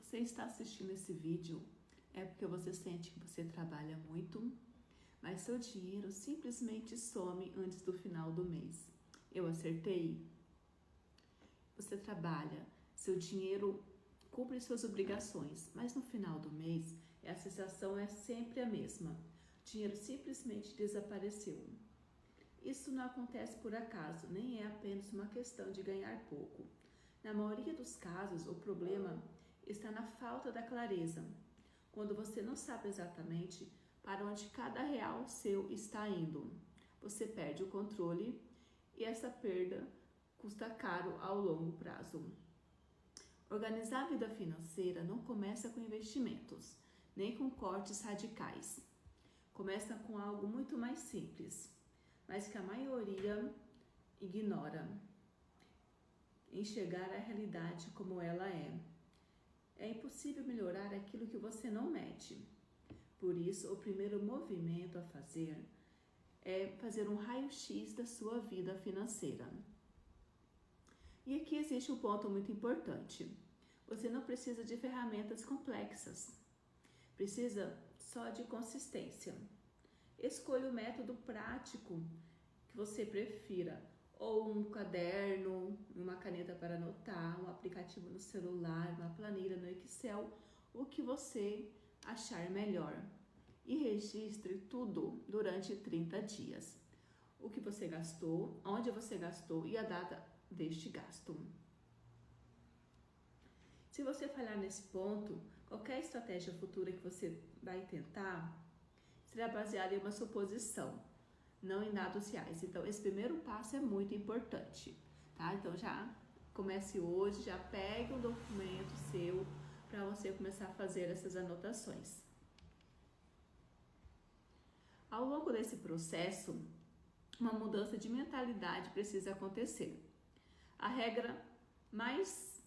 você está assistindo esse vídeo é porque você sente que você trabalha muito, mas seu dinheiro simplesmente some antes do final do mês. Eu acertei? Você trabalha, seu dinheiro cumpre suas obrigações, mas no final do mês a sensação é sempre a mesma. O dinheiro simplesmente desapareceu. Isso não acontece por acaso, nem é apenas uma questão de ganhar pouco. Na maioria dos casos, o problema está na falta da clareza. Quando você não sabe exatamente para onde cada real seu está indo, você perde o controle e essa perda custa caro ao longo prazo. Organizar a vida financeira não começa com investimentos, nem com cortes radicais. Começa com algo muito mais simples, mas que a maioria ignora. Enxergar a realidade como ela é. É impossível melhorar aquilo que você não mede. Por isso, o primeiro movimento a fazer é fazer um raio-x da sua vida financeira. E aqui existe um ponto muito importante. Você não precisa de ferramentas complexas. Precisa só de consistência. Escolha o método prático que você prefira, ou um caderno, uma caneta para anotar, um aplicativo no celular, uma planilha no Excel, o que você achar melhor. E registre tudo durante 30 dias. O que você gastou, onde você gastou e a data deste gasto. Se você falhar nesse ponto, qualquer estratégia futura que você vai tentar será baseada em uma suposição, não em dados reais. Então, esse primeiro passo é muito importante, tá? Então, já comece hoje, já pegue um documento seu para você começar a fazer essas anotações. Ao longo desse processo, uma mudança de mentalidade precisa acontecer. A regra mais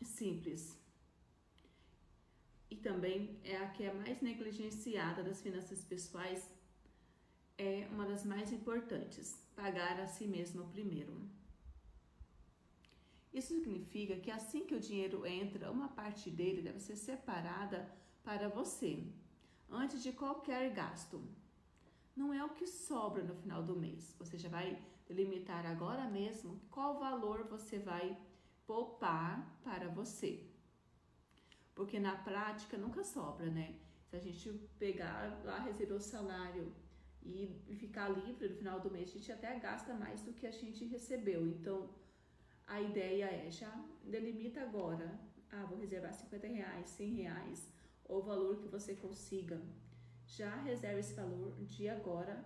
simples e também é a que é mais negligenciada das finanças pessoais é uma das mais importantes: pagar a si mesmo primeiro. Isso significa que assim que o dinheiro entra, uma parte dele deve ser separada para você, antes de qualquer gasto. Não é o que sobra no final do mês. Você já vai delimitar agora mesmo qual valor você vai poupar para você. Porque na prática nunca sobra, né? Se a gente pegar lá, receber o salário e ficar livre no final do mês, a gente até gasta mais do que a gente recebeu. Então, a ideia é já delimita agora. Vou reservar R$50, R$100, ou o valor que você consiga. Já reserva esse valor de agora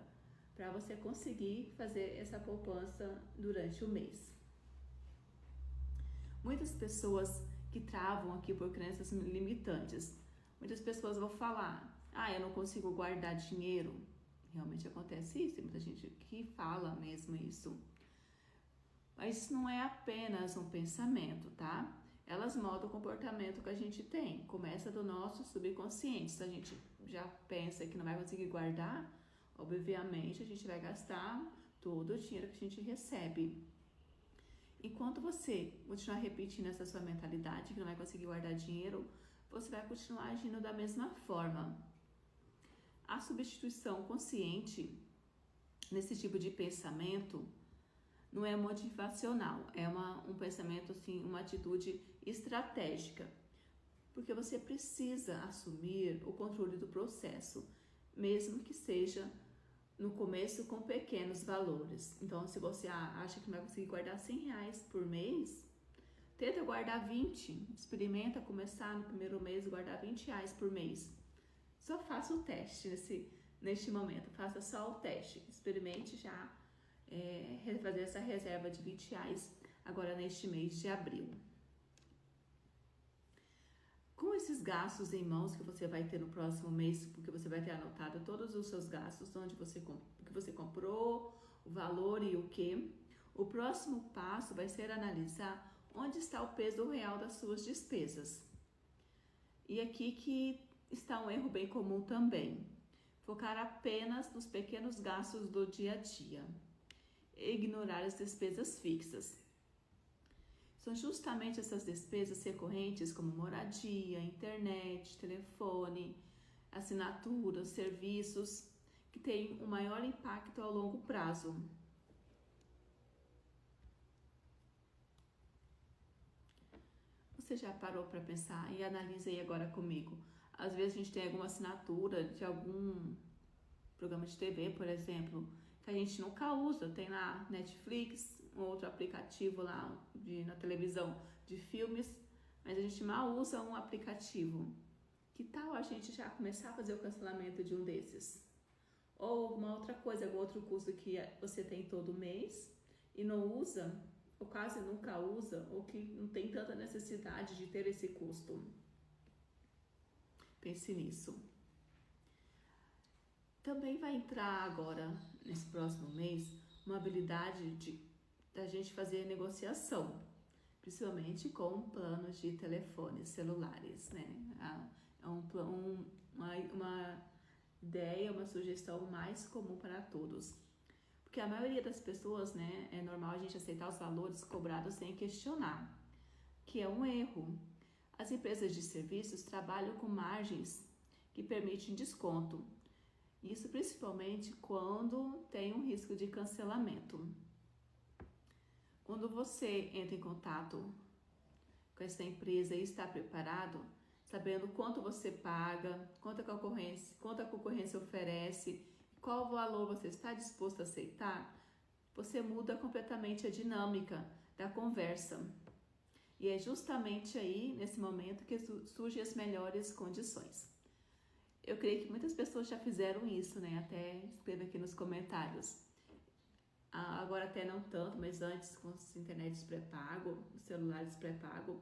para você conseguir fazer essa poupança durante o mês. Muitas pessoas que travam aqui por crenças limitantes, muitas pessoas vão falar: eu não consigo guardar dinheiro. Realmente acontece isso, tem muita gente que fala mesmo isso. Mas isso não é apenas um pensamento, tá? Elas moldam o comportamento que a gente tem. Começa do nosso subconsciente. Se a gente já pensa que não vai conseguir guardar, obviamente a gente vai gastar todo o dinheiro que a gente recebe. Enquanto você continuar repetindo essa sua mentalidade, que não vai conseguir guardar dinheiro, você vai continuar agindo da mesma forma. A substituição consciente nesse tipo de pensamento não é motivacional, é um pensamento, assim, uma atitude estratégica, porque você precisa assumir o controle do processo, mesmo que seja no começo com pequenos valores. Então, se você acha que não vai conseguir guardar R$100 por mês, tenta guardar 20, experimenta começar no primeiro mês guardar R$20 por mês. Só faça o teste neste momento, faça só o teste, experimente já fazer essa reserva de R$20 agora neste mês de abril. Com esses gastos em mãos que você vai ter no próximo mês, porque você vai ter anotado todos os seus gastos, o que você comprou, o valor e o que, o próximo passo vai ser analisar onde está o peso real das suas despesas. E aqui que está um erro bem comum também: focar apenas nos pequenos gastos do dia a dia e ignorar as despesas fixas. São justamente essas despesas recorrentes como moradia, internet, telefone, assinaturas, serviços, que têm um maior impacto a longo prazo. Você já parou para pensar e analisa aí agora comigo? Às vezes a gente tem alguma assinatura de algum programa de TV, por exemplo, que a gente nunca usa. Tem lá Netflix, um outro aplicativo lá na televisão de filmes, mas a gente mal usa um aplicativo. Que tal a gente já começar a fazer o cancelamento de um desses? Ou alguma outra coisa, algum outro custo que você tem todo mês e não usa, ou quase nunca usa, ou que não tem tanta necessidade de ter esse custo. Pense nisso. Também vai entrar agora, nesse próximo mês, uma habilidade da gente fazer negociação, principalmente com planos de telefones celulares, né? É uma ideia, uma sugestão mais comum para todos. Porque a maioria das pessoas, né, é normal a gente aceitar os valores cobrados sem questionar, que é um erro. As empresas de serviços trabalham com margens que permitem desconto. Isso principalmente quando tem um risco de cancelamento. Quando você entra em contato com essa empresa e está preparado, sabendo quanto você paga, quanto a concorrência oferece, qual valor você está disposto a aceitar, você muda completamente a dinâmica da conversa. E é justamente aí, nesse momento, que surgem as melhores condições. Eu creio que muitas pessoas já fizeram isso, né? Até escreva aqui nos comentários. Agora até não tanto, mas antes com os internets pré-pago, os celulares pré-pago,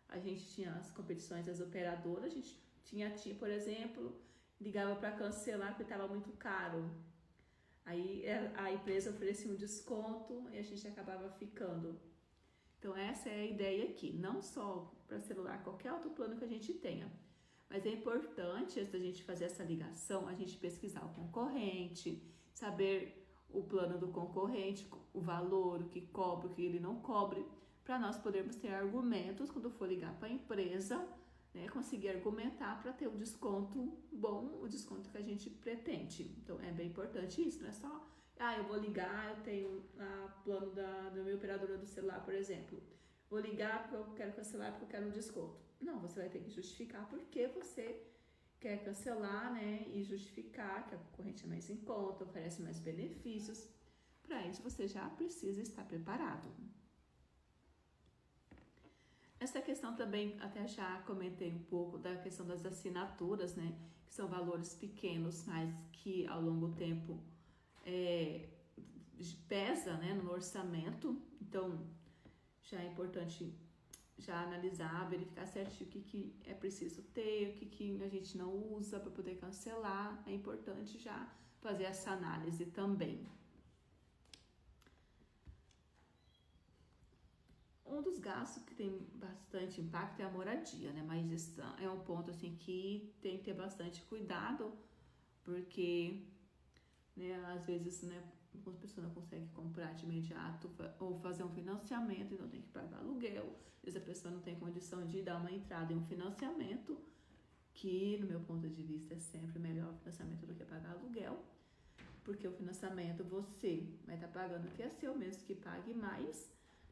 a gente tinha as competições das operadoras, a gente tinha por exemplo, ligava para cancelar porque estava muito caro. Aí a empresa oferecia um desconto e a gente acabava ficando. Então essa é a ideia aqui, não só para celular, qualquer outro plano que a gente tenha. Mas é importante, antes da gente fazer essa ligação, a gente pesquisar o concorrente, saber o plano do concorrente, o valor, o que cobre, o que ele não cobre, para nós podermos ter argumentos quando for ligar para a empresa, né, conseguir argumentar para ter o desconto bom, o desconto que a gente pretende. Então é bem importante isso, não é só, eu vou ligar, eu tenho plano da minha operadora do celular, por exemplo. Vou ligar porque eu quero cancelar, porque eu quero um desconto. Não, você vai ter que justificar por que você quer cancelar, né? E justificar que a concorrente é mais em conta, oferece mais benefícios. Para isso, você já precisa estar preparado. Essa questão também, até já comentei um pouco da questão das assinaturas, né? Que são valores pequenos, mas que ao longo tempo pesa, né, no orçamento. Então, já é importante já analisar, verificar certinho o que é preciso ter, o que a gente não usa para poder cancelar. É importante já fazer essa análise também. Um dos gastos que tem bastante impacto é a moradia, né? Mas isso é um ponto assim que tem que ter bastante cuidado, porque, né, às vezes, né, a pessoa não consegue comprar de imediato ou fazer um financiamento, então tem que pagar aluguel. Às vezes a pessoa não tem condição de dar uma entrada em um financiamento, que no meu ponto de vista é sempre melhor o financiamento do que pagar aluguel, porque o financiamento você vai estar pagando o que é seu, mesmo que pague mais,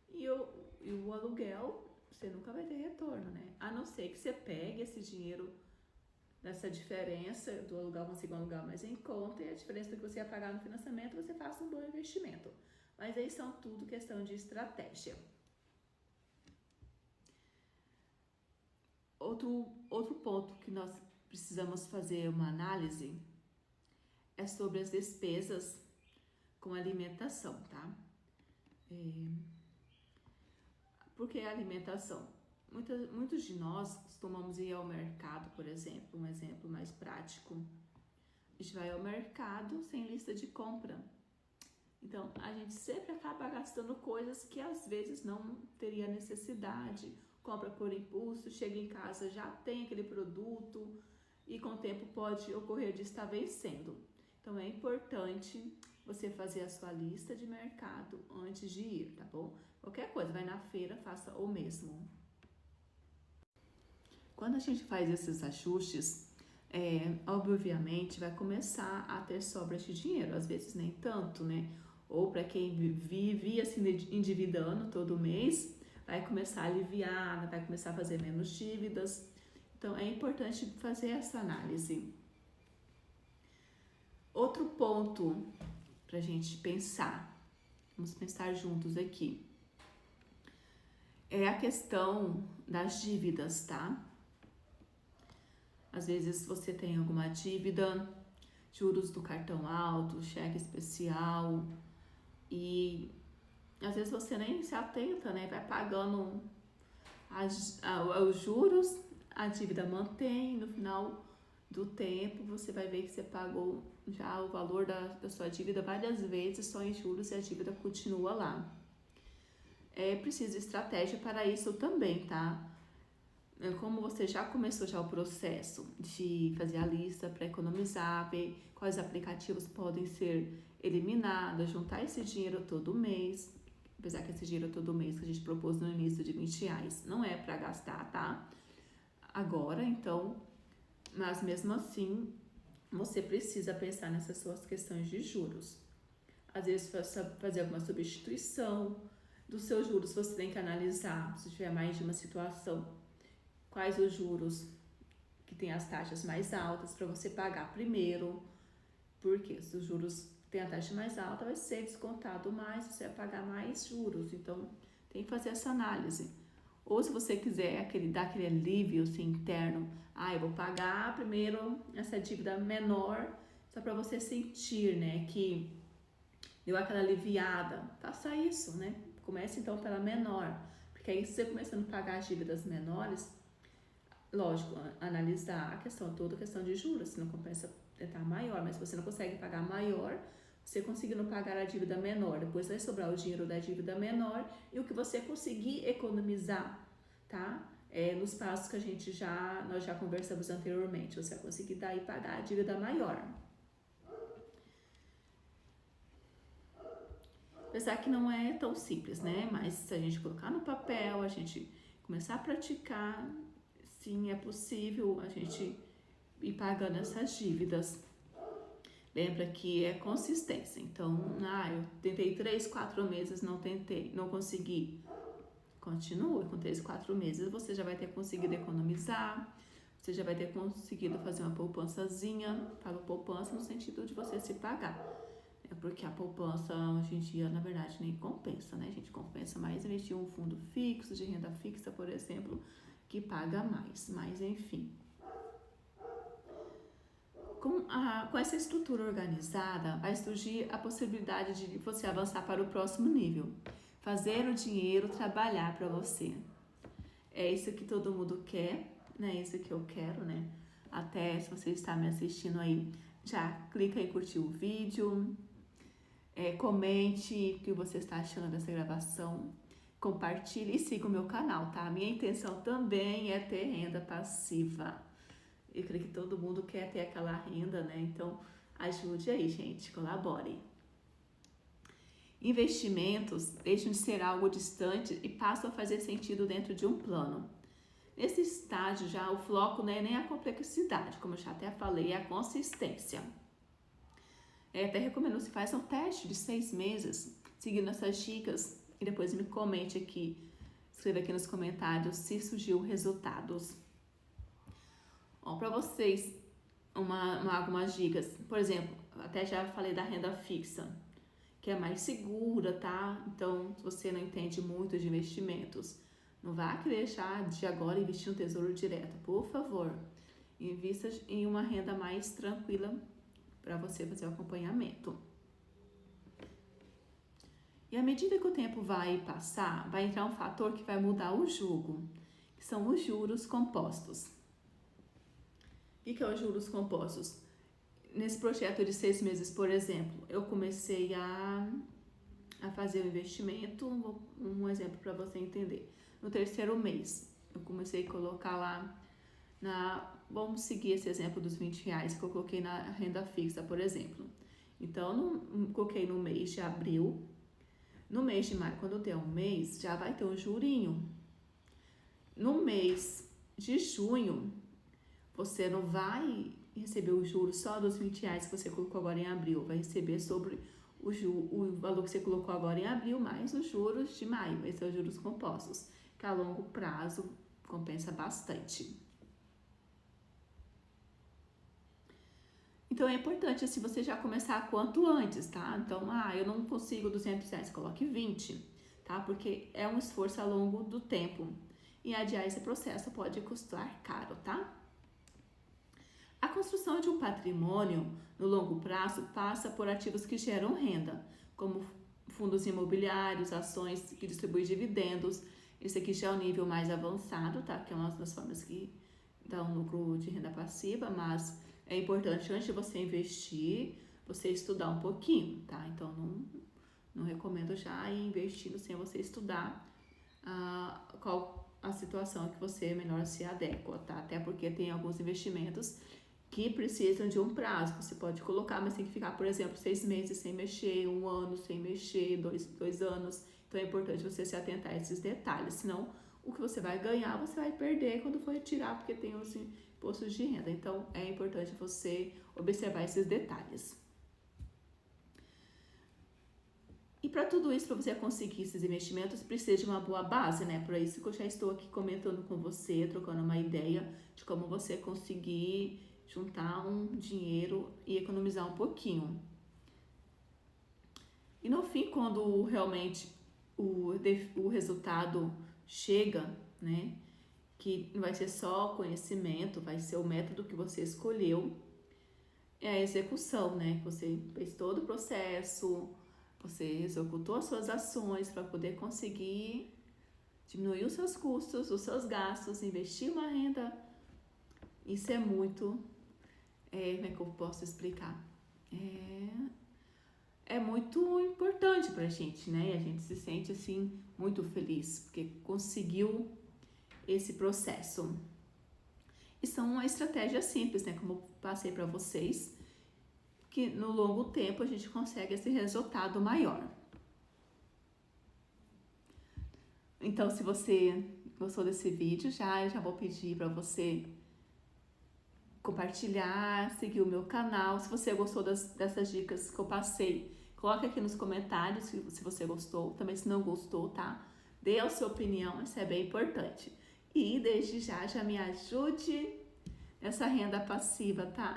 e o aluguel você nunca vai ter retorno, né? A não ser que você pegue esse dinheiro nessa diferença do alugar, consiga um alugar mais em conta, e a diferença do que você ia pagar no financiamento, você faça um bom investimento. Mas aí são tudo questão de estratégia. Outro ponto que nós precisamos fazer uma análise é sobre as despesas com alimentação, tá? Por que a alimentação? Muitos de nós costumamos ir ao mercado, por exemplo, um exemplo mais prático. A gente vai ao mercado sem lista de compra. Então, a gente sempre acaba gastando coisas que às vezes não teria necessidade. Compra por impulso, chega em casa, já tem aquele produto e com o tempo pode ocorrer de estar vencendo. Então, é importante você fazer a sua lista de mercado antes de ir, tá bom? Qualquer coisa, vai na feira, faça o mesmo. Quando a gente faz esses ajustes, obviamente vai começar a ter sobras de dinheiro, às vezes nem tanto, né? Ou para quem vivia se endividando todo mês, vai começar a aliviar, vai começar a fazer menos dívidas. Então é importante fazer essa análise. Outro ponto para a gente pensar, vamos pensar juntos aqui, é a questão das dívidas, tá? Às vezes você tem alguma dívida, juros do cartão alto, cheque especial, e às vezes você nem se atenta, né? Vai pagando os juros, a dívida mantém, no final do tempo você vai ver que você pagou já o valor da sua dívida várias vezes só em juros e a dívida continua lá. É preciso estratégia para isso também, tá? Como você já começou já o processo de fazer a lista para economizar, ver quais aplicativos podem ser eliminados, juntar esse dinheiro todo mês, apesar que esse dinheiro todo mês que a gente propôs no início de R$20 não é para gastar, tá? Agora, então, mas mesmo assim, você precisa pensar nessas suas questões de juros. Às vezes, fazer alguma substituição dos seus juros, você tem que analisar, se tiver mais de uma situação, quais os juros que tem as taxas mais altas para você pagar primeiro, porque se os juros têm a taxa mais alta, vai ser descontado mais, você vai pagar mais juros, então tem que fazer essa análise. Ou se você quiser dar aquele alívio assim, interno, eu vou pagar primeiro essa dívida menor, só para você sentir, né, que deu aquela aliviada, faça isso, né? Comece então pela menor, porque aí você começando a pagar as dívidas menores, lógico, analisar a questão de juros, se não compensa tentar maior, mas se você não consegue pagar maior, você conseguindo pagar a dívida menor, depois vai sobrar o dinheiro da dívida menor e o que você conseguir economizar, tá? Nos passos que nós já conversamos anteriormente, você vai conseguir daí pagar a dívida maior. Apesar que não é tão simples, né? Mas se a gente colocar no papel, a gente começar a praticar, sim, é possível a gente ir pagando essas dívidas. Lembra que é consistência. Então, eu tentei 3, 4 meses, não consegui. Continue com 3, 4 meses, você já vai ter conseguido economizar, você já vai ter conseguido fazer uma poupançazinha. Falo poupança no sentido de você se pagar. Porque a poupança hoje em dia, na verdade, nem compensa, né? A gente compensa mais investir em um fundo fixo, de renda fixa, por exemplo, que paga mais. Mas, enfim. Com essa estrutura organizada, vai surgir a possibilidade de você avançar para o próximo nível. Fazer o dinheiro trabalhar para você. É isso que todo mundo quer, né? É isso que eu quero, né? Até se você está me assistindo aí, já clica em curtir o vídeo. Comente o que você está achando dessa gravação, compartilhe e siga o meu canal, tá? A minha intenção também é ter renda passiva. Eu creio que todo mundo quer ter aquela renda, né? Então, ajude aí, gente, colabore. Investimentos deixam de ser algo distante e passam a fazer sentido dentro de um plano. Nesse estágio, já o foco não é nem a complexidade, como eu já até falei, é a consistência. Até recomendo que faça um teste de 6 meses, seguindo essas dicas, e depois me comente aqui, escreva aqui nos comentários se surgiu resultados. Para vocês, algumas dicas. Por exemplo, até já falei da renda fixa, que é mais segura, tá? Então, se você não entende muito de investimentos, não vá querer deixar de agora investir no Tesouro Direto. Por favor, invista em uma renda mais tranquila para você fazer o acompanhamento. E à medida que o tempo vai passar, vai entrar um fator que vai mudar o jogo, que são os juros compostos. O que é os juros compostos? Nesse projeto de 6 meses, por exemplo, eu comecei a fazer o investimento, um exemplo para você entender. No 3º mês, eu comecei a colocar lá vamos seguir esse exemplo dos R$20 que eu coloquei na renda fixa, por exemplo. Então, coloquei no mês de abril. No mês de maio, quando der um mês, já vai ter um jurinho. No mês de junho, você não vai receber o juro só dos R$20 que você colocou agora em abril. Vai receber sobre o valor que você colocou agora em abril, mais os juros de maio. Esses são os juros compostos, que a longo prazo compensa bastante. Então, é importante assim, você já começar quanto antes, tá? Então, eu não consigo R$200, coloque 20, tá? Porque é um esforço ao longo do tempo. E adiar esse processo pode custar caro, tá? A construção de um patrimônio no longo prazo passa por ativos que geram renda, como fundos imobiliários, ações que distribuem dividendos. Esse aqui já é o nível mais avançado, tá? Que é uma das formas que dá um lucro de renda passiva, mas é importante, antes de você investir, você estudar um pouquinho, tá? Então, não recomendo já ir investindo sem você estudar qual a situação que você melhor se adequa, tá? Até porque tem alguns investimentos que precisam de um prazo, você pode colocar, mas tem que ficar, por exemplo, 6 meses sem mexer, 1 ano sem mexer, 2 anos. Então, é importante você se atentar a esses detalhes, senão o que você vai ganhar, você vai perder quando for retirar, porque tem os impostos de renda. Então, é importante você observar esses detalhes. E para tudo isso, para você conseguir esses investimentos, precisa de uma boa base, né? Por isso que eu já estou aqui comentando com você, trocando uma ideia de como você conseguir juntar um dinheiro e economizar um pouquinho. E no fim, quando realmente o resultado chega, né? Que não vai ser só conhecimento, vai ser o método que você escolheu, é a execução, né? Você fez todo o processo, você executou as suas ações para poder conseguir diminuir os seus custos, os seus gastos, investir uma renda. Isso é muito, como é que eu posso explicar? É muito importante pra gente, né? A gente se sente assim muito feliz porque conseguiu esse processo. E são uma estratégia simples, né? Como eu passei para vocês, que no longo tempo a gente consegue esse resultado maior. Então, se você gostou desse vídeo, eu já vou pedir para você compartilhar, seguir o meu canal. Se você gostou dessas dicas que eu passei, coloque aqui nos comentários se você gostou, também se não gostou, tá? Dê a sua opinião, isso é bem importante. E desde já me ajude nessa renda passiva, tá?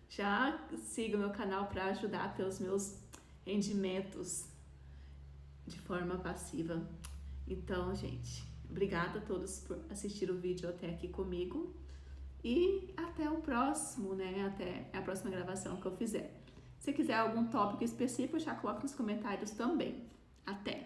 Já siga o meu canal para ajudar a ter os meus rendimentos de forma passiva. Então, gente, obrigada a todos por assistir o vídeo até aqui comigo. E até o próximo, né? Até a próxima gravação que eu fizer. Se quiser algum tópico específico, já coloque nos comentários também. Até!